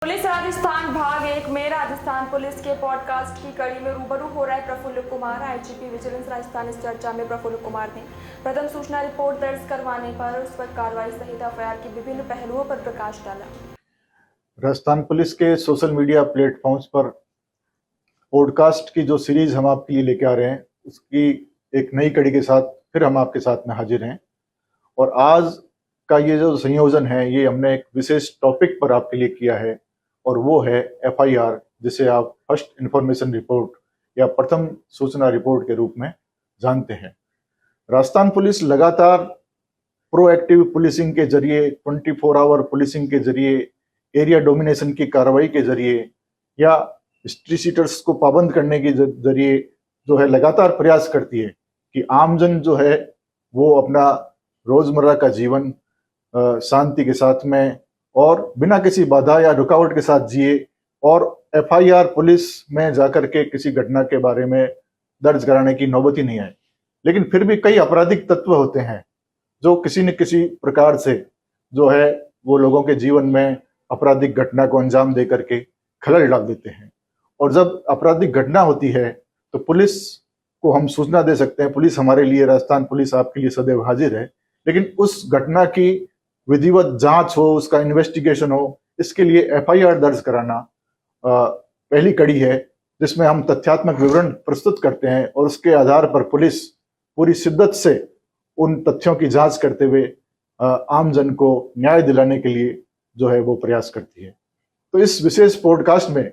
Police Rajasthan भाग 1 में Rajasthan police के पॉडकास्ट की कड़ी में रूबरू हो रहा है प्रफुल्ल कुमार। आईजीपी विजिलेंस राजस्थान इस चर्चा में प्रफुल्ल कुमार ने प्रथम सूचना रिपोर्ट दर्ज करवाने पर उस पर कार्रवाई सहित एफआईआर के विभिन्न पहलुओं पर प्रकाश डाला। राजस्थान पुलिस के सोशल मीडिया प्लेटफॉर्म्स पर पॉडकास्ट की जो सीरीज हम आपके लिए लेके आ रहे हैं, उसकी एक नई कड़ी के साथ फिर हम आपके साथ में हाजिर हैं। और आज का ये जो संयोजन है, ये हमने एक विशेष टॉपिक पर आपके लिए किया है, और वो है एफआईआर, जिसे आप फर्स्ट इंफॉर्मेशन रिपोर्ट या प्रथम सूचना रिपोर्ट के रूप में जानते हैं। राजस्थान पुलिस लगातार प्रोएक्टिव पुलिसिंग के जरिए, 24 आवर पुलिसिंग के जरिए, एरिया डोमिनेशन की कार्रवाई के जरिए या स्ट्रीट सीटर्स को पाबंद करने के जरिए जो है लगातार प्रयास करती है कि आमजन जो है वो अपना रोजमर्रा का जीवन शांति के साथ में और बिना किसी बाधा या रुकावट के साथ जिए, और एफआईआर पुलिस में जाकर के किसी घटना के बारे में दर्ज कराने की नौबत ही नहीं आए। लेकिन फिर भी कई आपराधिक तत्व होते हैं जो किसी न किसी प्रकार से जो है वो लोगों के जीवन में आपराधिक घटना को अंजाम दे करके खलल डाल देते हैं। और जब आपराधिक घटना होती है तो पुलिस को हम सूचना दे सकते हैं। पुलिस हमारे लिए, राजस्थान पुलिस आपके लिए सदैव हाजिर है। लेकिन उस घटना की विधिवत जांच हो, उसका इन्वेस्टिगेशन हो, इसके लिए एफआईआर दर्ज कराना पहली कड़ी है, जिसमें हम तथ्यात्मक विवरण प्रस्तुत करते हैं और उसके आधार पर पुलिस पूरी शिद्दत से उन तथ्यों की जांच करते हुए आमजन को न्याय दिलाने के लिए जो है वो प्रयास करती है। तो इस विशेष पॉडकास्ट में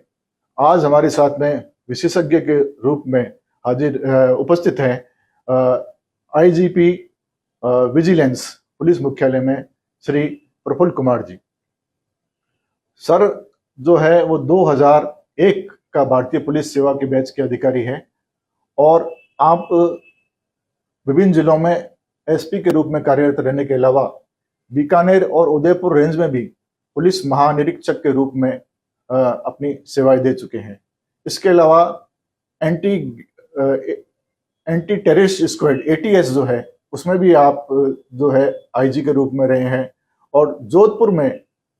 आज हमारे साथ में विशेषज्ञ के रूप में हाजिर उपस्थित हैं आईजीपी विजिलेंस पुलिस मुख्यालय में श्री प्रफुल्ल कुमार जी। सर जो है वो 2001 का भारतीय पुलिस सेवा के बैच के अधिकारी हैं, और आप विभिन्न जिलों में एसपी के रूप में कार्यरत रहने के अलावा बीकानेर और उदयपुर रेंज में भी पुलिस महानिरीक्षक के रूप में अपनी सेवाएं दे चुके हैं। इसके अलावा एंटी टेररिस्ट स्क्वाड एटीएस जो है, उसमें भी आप जो है आईजी के रूप में रहे हैं, और जोधपुर में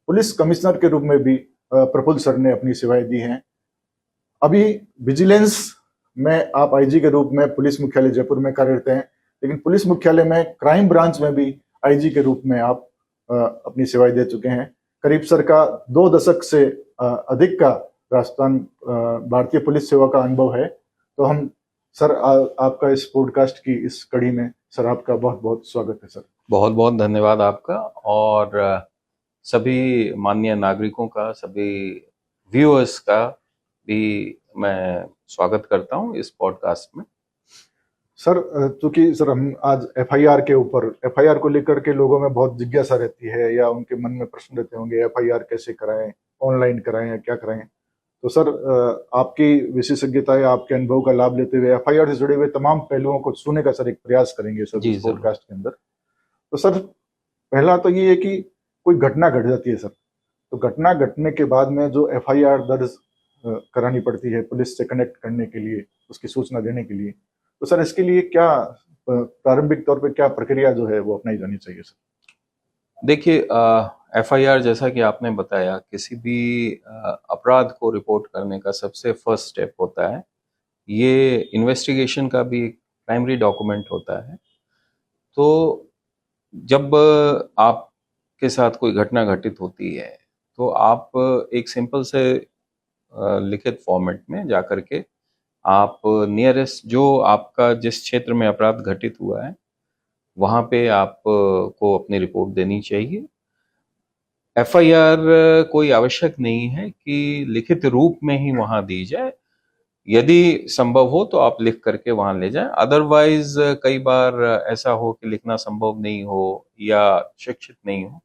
पुलिस कमिश्नर के रूप में भी प्रफुल्ल सर ने अपनी सेवाएं दी हैं। अभी विजिलेंस में आप आईजी के रूप में पुलिस मुख्यालय जयपुर में कार्यरत हैं, लेकिन पुलिस मुख्यालय में क्राइम ब्रांच में भी आईजी के रूप में आप अपनी सेवाएं दे चुके हैं। करीब सर का 2 दशक से अधिक का राजस्थान भारतीय पुलिस सेवा का अनुभव है। तो हम सर आपका इस पॉडकास्ट की इस कड़ी में सर आपका बहुत बहुत स्वागत है। सर बहुत बहुत धन्यवाद आपका, और सभी माननीय नागरिकों का, सभी व्यूअर्स का भी मैं स्वागत करता हूं इस पॉडकास्ट में। सर चूंकि सर हम आज एफआईआर को लेकर के लोगों में बहुत जिज्ञासा रहती है, या उनके मन में प्रश्न रहते होंगे एफआईआर कैसे कराएं, ऑनलाइन कराएं या क्या कराएं। तो सर आपकी विशेषज्ञता या आपके अनुभव का लाभ लेते हुए एफआईआर से जुड़े हुए तमाम पहलुओं को सुनने का सर एक प्रयास करेंगे सर इस पॉडकास्ट के अंदर। तो सर पहला तो ये है कि कोई घटना घट जाती है सर, तो घटना घटने के बाद में जो एफआईआर दर्ज करानी पड़ती है पुलिस से कनेक्ट करने के लिए, उसकी सूचना देने के लिए, तो सर इसके लिए क्या प्रारंभिक तौर पे क्या प्रक्रिया जो है वो अपनाई जानी चाहिए सर? देखिए, एफआईआर जैसा कि आपने बताया, किसी भी अपराध को रिपोर्ट करने का सबसे फर्स्ट स्टेप होता है। ये इन्वेस्टिगेशन का भी प्राइमरी डॉक्यूमेंट होता है। तो जब आपके साथ कोई घटना घटित होती है तो आप एक सिंपल से लिखित फॉर्मेट में जाकर के आप नियरेस्ट जो आपका जिस क्षेत्र में अपराध घटित हुआ है वहाँ पे आप को अपनी रिपोर्ट देनी चाहिए। एफआईआर कोई आवश्यक नहीं है कि लिखित रूप में ही वहाँ दी जाए। यदि संभव हो तो आप लिख करके वहाँ ले जाएं। अदरवाइज कई बार ऐसा हो कि लिखना संभव नहीं हो या शिक्षित नहीं हो,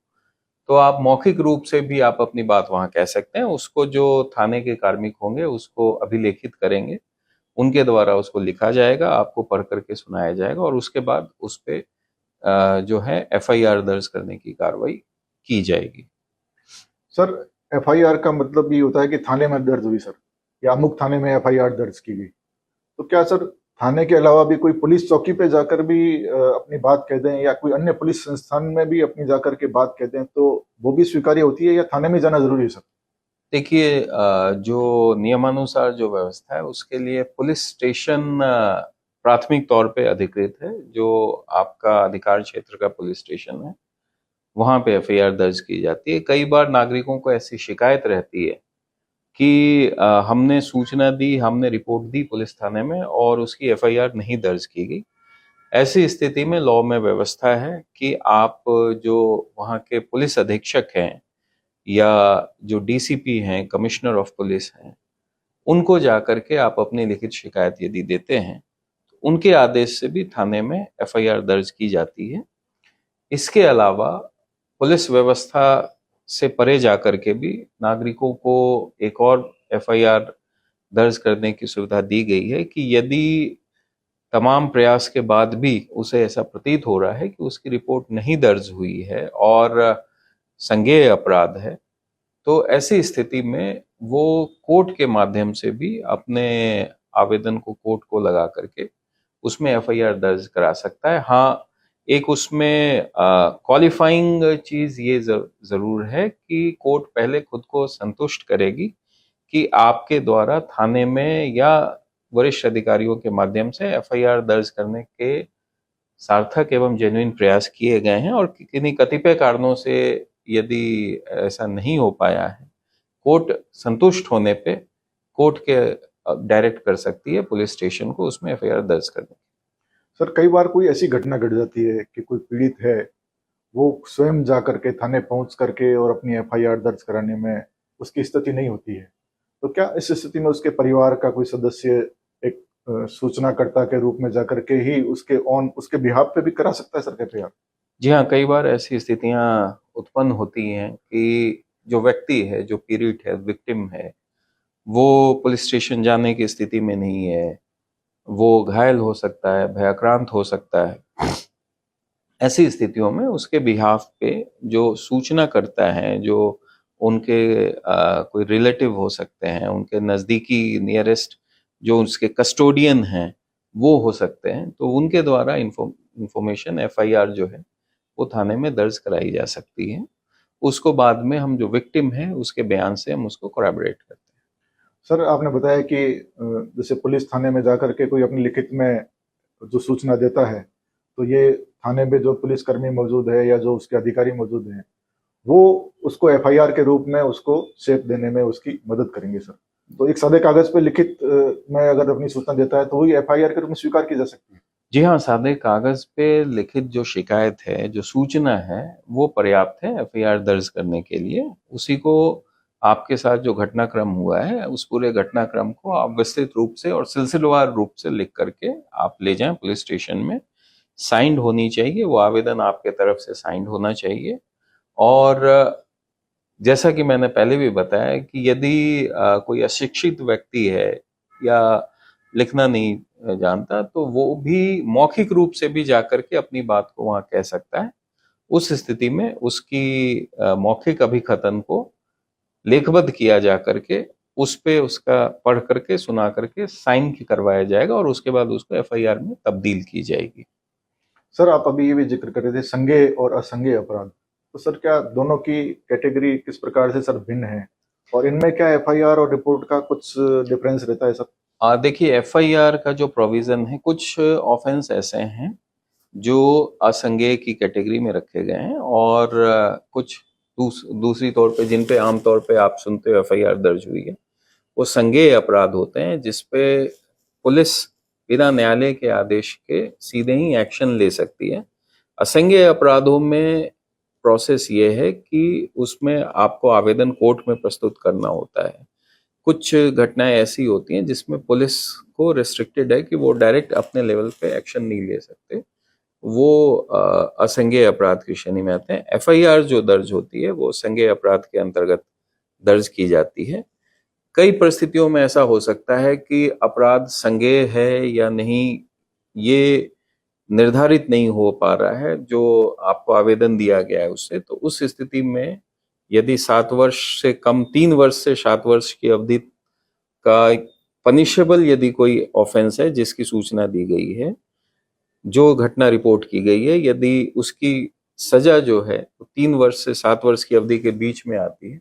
तो आप मौखिक रूप से भी आप अपनी बात वहाँ कह सकते हैं। उसको जो थाने के कार्मिक होंगे उसको अभिलेखित करेंगे, उनके द्वारा उसको लिखा जाएगा, आपको पढ़ करके सुनाया जाएगा, और उसके बाद उस पे जो है एफआईआर दर्ज करने की कार्रवाई की जाएगी। सर एफआईआर का मतलब ये होता है कि थाने में दर्ज हुई सर, या अमुक थाने में एफआईआर दर्ज की गई, तो क्या सर थाने के अलावा भी कोई पुलिस चौकी पे जाकर भी अपनी बात कह दें, या कोई अन्य पुलिस संस्थान में भी अपनी जाकर के बात कह दें, तो वो भी स्वीकार्य होती है, या थाने में जाना जरूरी है सर? देखिए, जो नियमानुसार जो व्यवस्था है उसके लिए पुलिस स्टेशन प्राथमिक तौर पे अधिकृत है। जो आपका अधिकार क्षेत्र का पुलिस स्टेशन है वहां पे एफआईआर दर्ज की जाती है। कई बार नागरिकों को ऐसी शिकायत रहती है कि हमने सूचना दी, हमने रिपोर्ट दी पुलिस थाने में और उसकी एफआईआर नहीं दर्ज की गई। ऐसी स्थिति में लॉ में व्यवस्था है कि आप जो वहाँ के पुलिस अधीक्षक हैं या जो डीसीपी हैं, कमिश्नर ऑफ पुलिस हैं, उनको जाकर के आप अपनी लिखित शिकायत यदि देते हैं तो उनके आदेश से भी थाने में एफआईआर दर्ज की जाती है। इसके अलावा पुलिस व्यवस्था से परे जाकर के भी नागरिकों को एक और एफआईआर दर्ज करने की सुविधा दी गई है कि यदि तमाम प्रयास के बाद भी उसे ऐसा प्रतीत हो रहा है कि उसकी रिपोर्ट नहीं दर्ज हुई है और संज्ञेय अपराध है, तो ऐसी स्थिति में वो कोर्ट के माध्यम से भी अपने आवेदन को कोर्ट को लगा करके उसमें एफआईआर दर्ज करा सकता है। हाँ, एक उसमें क्वालिफाइंग चीज ये जरूर है कि कोर्ट पहले खुद को संतुष्ट करेगी कि आपके द्वारा थाने में या वरिष्ठ अधिकारियों के माध्यम से एफआईआर दर्ज करने के सार्थक एवं जेन्युइन प्रयास किए गए हैं, और किन्हीं कतिपय कारणों से यदि ऐसा नहीं हो पाया है, कोर्ट संतुष्ट होने पे कोर्ट के डायरेक्ट कर सकती है पुलिस स्टेशन को उसमें एफआईआर दर्ज करने। सर, कई बार कोई ऐसी घटना घट जाती है कि कोई पीड़ित है, वो स्वयं जा करके थाने पहुंच करके और अपनी एफआईआर दर्ज कराने में उसकी स्थिति नहीं होती है, तो क्या इस स्थिति में उसके परिवार का कोई सदस्य एक सूचनाकर्ता के रूप में जाकर के ही उसके बिहाफ पे भी करा सकता है सर एफआईआर? जी हाँ, कई बार ऐसी स्थितियां उत्पन्न होती हैं कि जो व्यक्ति है, जो पीड़ित है, विक्टिम है, वो पुलिस स्टेशन जाने की स्थिति में नहीं है, वो घायल हो सकता है, भयाक्रांत हो सकता है। ऐसी स्थितियों में उसके बिहाफ पे जो सूचना करता है, जो उनके कोई रिलेटिव हो सकते हैं, उनके नज़दीकी नियरेस्ट जो उसके कस्टोडियन हैं वो हो सकते हैं, तो उनके द्वारा इंफॉर्मेशन एफआईआर जो है वो थाने में दर्ज कराई जा सकती है। उसको बाद में हम जो विक्टिम है उसके बयान से हम उसको कोरैबोरेट करते हैं। सर, आपने बताया कि जैसे पुलिस थाने में जाकर के कोई अपनी लिखित में जो सूचना देता है, तो ये थाने में जो पुलिसकर्मी मौजूद है या जो उसके अधिकारी मौजूद हैं, वो उसको एफआईआर के रूप में उसको शेप देने में उसकी मदद करेंगे सर। तो एक सादे कागज पे लिखित में अगर अपनी सूचना देता है तो वही एफआईआर के रूप में स्वीकार की जा सकती है। जी हाँ, सादे कागज पे लिखित जो शिकायत है, जो सूचना है, वो पर्याप्त है एफआईआर दर्ज करने के लिए। उसी को आपके साथ जो घटनाक्रम हुआ है उस पूरे घटनाक्रम को आप विस्तृत रूप से और सिलसिलेवार रूप से लिख करके आप ले जाएं पुलिस स्टेशन में। साइंड होनी चाहिए, वो आवेदन आपके तरफ से साइंड होना चाहिए। और जैसा कि मैंने पहले भी बताया कि यदि कोई अशिक्षित व्यक्ति है या लिखना नहीं जानता, तो वो भी मौखिक रूप से भी जाकर के अपनी बात को वहां कह सकता है। उस स्थिति में उसकी मौखिक अभिकथन को लेखबद्ध किया जा करके उस पे उसका पढ़ करके सुना करके साइन करवाया जाएगा और उसके बाद उसको एफआईआर में तब्दील की जाएगी। सर, आप अभी ये भी जिक्र कर रहे थे संज्ञेय और असंज्ञेय अपराध, तो सर क्या दोनों की कैटेगरी किस प्रकार से सर भिन्न है, और इनमें क्या एफआईआर और रिपोर्ट का कुछ डिफरेंस रहता है सर? देखिए, एफआईआर का जो प्रोविजन है, कुछ ऑफेंस ऐसे हैं जो असंज्ञेय की कैटेगरी में रखे गए हैं और कुछ दूसरी तौर पे जिन पे आमतौर पे आप सुनते हो एफआईआर दर्ज हुई है, वो संज्ञेय अपराध होते हैं जिसपे पुलिस बिना न्यायालय के आदेश के सीधे ही एक्शन ले सकती है। असंज्ञेय अपराधों में प्रोसेस ये है कि उसमें आपको आवेदन कोर्ट में प्रस्तुत करना होता है। कुछ घटनाएं ऐसी होती हैं जिसमें पुलिस को रिस्ट्रिक्टेड है कि वो डायरेक्ट अपने लेवल पे एक्शन नहीं ले सकते, वो असंज्ञेय अपराध की श्रेणी में आते हैं। एफआईआर जो दर्ज होती है वो संज्ञेय अपराध के अंतर्गत दर्ज की जाती है। कई परिस्थितियों में ऐसा हो सकता है कि अपराध संज्ञेय है या नहीं ये निर्धारित नहीं हो पा रहा है जो आपको आवेदन दिया गया है उससे, तो उस स्थिति में यदि 7 वर्ष से कम 3 वर्ष से 7 वर्ष की अवधि का पनिशेबल यदि कोई ऑफेंस है जिसकी सूचना दी गई है, जो घटना रिपोर्ट की गई है, यदि उसकी सजा जो है 3 वर्ष से 7 वर्ष की अवधि के बीच में आती है,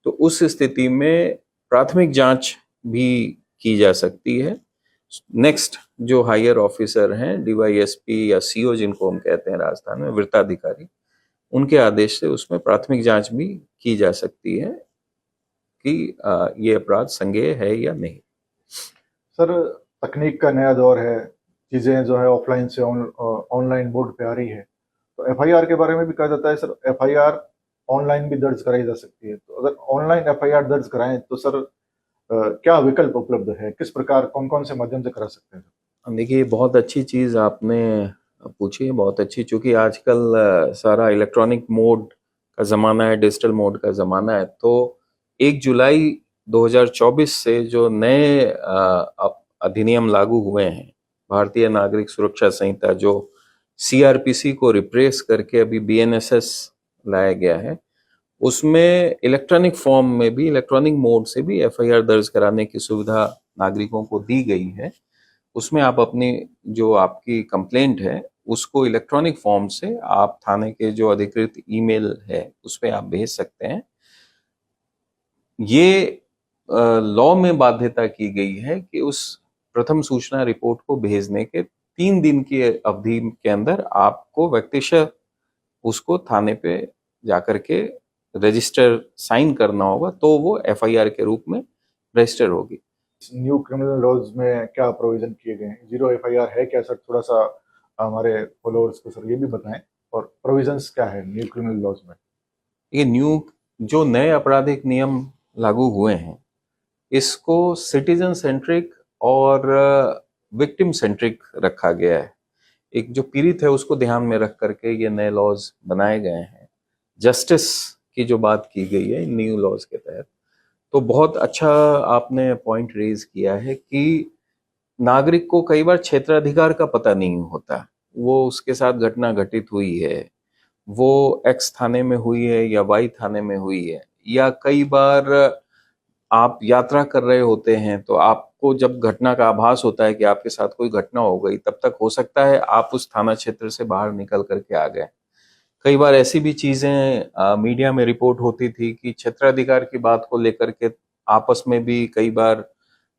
तो उस स्थिति में प्राथमिक जांच भी की जा सकती है। नेक्स्ट जो हायर ऑफिसर हैं, डीवाईएसपी या सीओ जिनको हम कहते हैं राजस्थान में, वृत्ताधिकारी, उनके आदेश से उसमें प्राथमिक जांच भी की जा सकती है कि ये अपराध संज्ञेय है या नहीं। सर, तकनीक का नया दौर है, चीज़ें जो है ऑफलाइन से ऑनलाइन मोड पे आ रही है, तो एफआईआर के बारे में भी कहा जाता है सर, एफआईआर ऑनलाइन भी दर्ज कराई जा सकती है। तो अगर ऑनलाइन एफआईआर दर्ज कराएं तो सर क्या विकल्प उपलब्ध है, किस प्रकार कौन कौन से माध्यम से करा सकते हैं? देखिए, बहुत अच्छी चीज़ आपने पूछी है, बहुत अच्छी, चूंकि आजकल सारा इलेक्ट्रॉनिक मोड का ज़माना है, डिजिटल मोड का ज़माना है। तो 1 जुलाई 2024 से जो नए अधिनियम लागू हुए हैं, भारतीय नागरिक सुरक्षा संहिता, जो सीआरपीसी को रिप्लेस करके अभी बीएनएसएस लाया गया है, उसमें इलेक्ट्रॉनिक फॉर्म में भी, इलेक्ट्रॉनिक मोड से भी एफआईआर दर्ज कराने की सुविधा नागरिकों को दी गई है। उसमें आप अपनी जो आपकी कंप्लेंट है उसको इलेक्ट्रॉनिक फॉर्म से आप थाने के जो अधिकृत ईमेल है उस पर आप भेज सकते हैं। ये लॉ में बाध्यता की गई है कि उस प्रथम सूचना रिपोर्ट को भेजने के 3 दिन की अवधि के अंदर आपको व्यक्तिशः उसको थाने पे जाकर के रजिस्टर साइन करना होगा, तो वो एफआईआर के रूप में रजिस्टर होगी। न्यू क्रिमिनल लॉज में क्या प्रोविजन किए गए हैं? 0 एफआईआर है क्या सर? थोड़ा सा हमारे फॉलोअर्स को सर ये भी बताएं, और प्रोविजंस क्या है न्यू क्रिमिनल लॉज में? ये न्यू जो नए आपराधिक नियम लागू हुए हैं, इसको सिटीजन सेंट्रिक और विक्टिम सेंट्रिक रखा गया है। एक जो पीड़ित है उसको ध्यान में रख करके ये नए लॉज बनाए गए हैं। जस्टिस की जो बात की गई है न्यू लॉज के तहत, तो बहुत अच्छा आपने पॉइंट रेज किया है कि नागरिक को कई बार क्षेत्राधिकार का पता नहीं होता। वो उसके साथ घटना घटित हुई है, वो एक्स थाने में हुई है या वाई थाने में हुई है, या कई बार आप यात्रा कर रहे होते हैं तो आपको जब घटना का आभास होता है कि आपके साथ कोई घटना हो गई, तब तक हो सकता है आप उस थाना क्षेत्र से बाहर निकल करके आ गए। कई बार ऐसी भी चीजें मीडिया में रिपोर्ट होती थी कि क्षेत्राधिकार की बात को लेकर के आपस में भी कई बार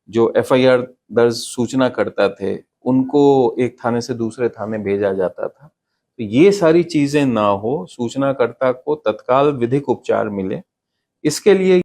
जो एफआईआर दर्ज सूचना करता थे उनको एक थाने से दूसरे थाने भेजा जाता था। तो ये सारी चीजें ना हो, सूचनाकर्ता को तत्काल विधिक उपचार मिले, इसके लिए